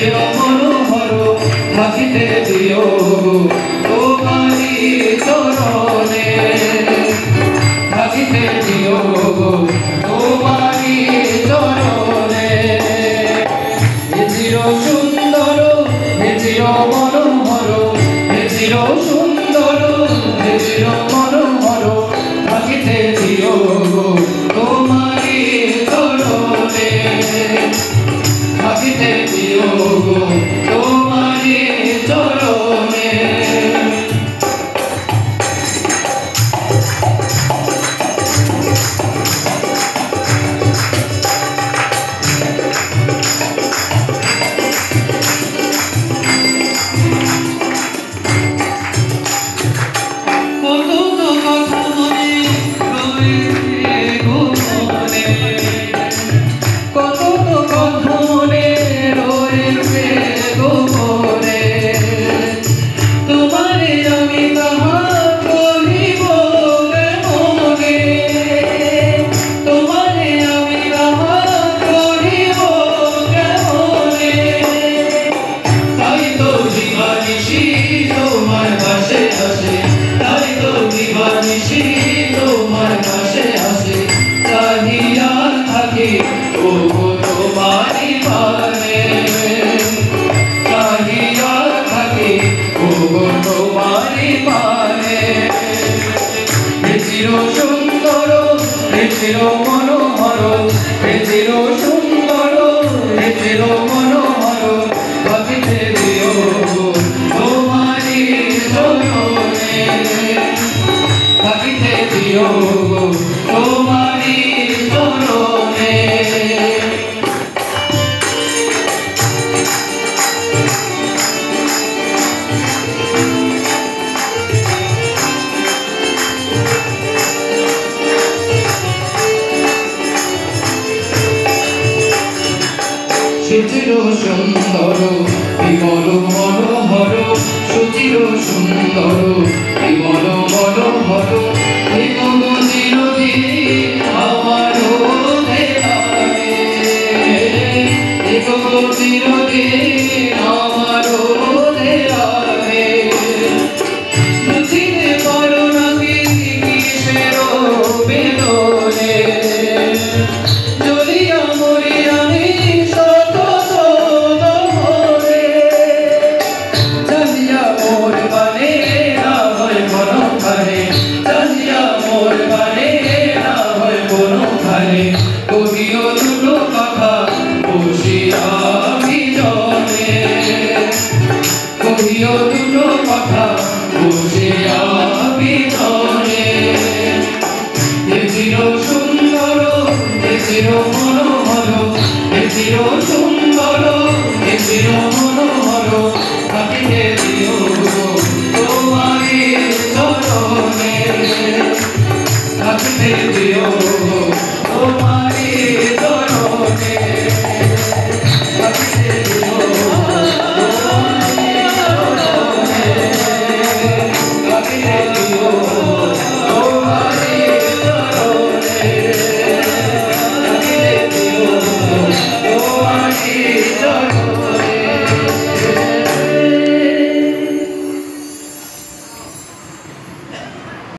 চির মনোহর থাকিতে দিও তোমারি চরণে থাকিতে দিও তোমারি চরণে চির সুন্দর চির মনোহর চির সুন্দর চির মনোহর থাকিতে দিও তোমারি চরণে থাকিতে দিও তোমারি চরণে তোমার পাশে আসে চাহিয়া থাকি ও তোমারি পানে চাহিয়া থাকি ও তোমারি পানে চির সুন্দর চির মনোহর চির সুন্দর চির মনোহর থাকিতে দিও তোমারি চরণে থাকিতে দিও তোমারি চরণে সুচির সুন্দর বিমল মনোহর সুচির সুন্দর বিমল মনোহর আমার চিরদিন আমার বুঝিতে পারো নাকি কিসের বেদনে জ্বলিয়া মরি আমি শত শত ভরে জানিয়া মোর বানে না হয় কোনো খানে জানিয়া মোর বানে না হয় কোনো খানে কহিও দুটো কথা বসিয়া বিজনে কহিও দুটো কথা বসিয়া বিজনে চির সুন্দর চির মনোহর চির সুন্দর চির মনোহর থাকিতে দিও তোমারি চরণে থাকিতে দিও তোমারি চরণে থাকিতে দিও তোমারি চরণে থাকিতে দিও তোমারি চরণে থাকিতে দিও তোমারি চরণে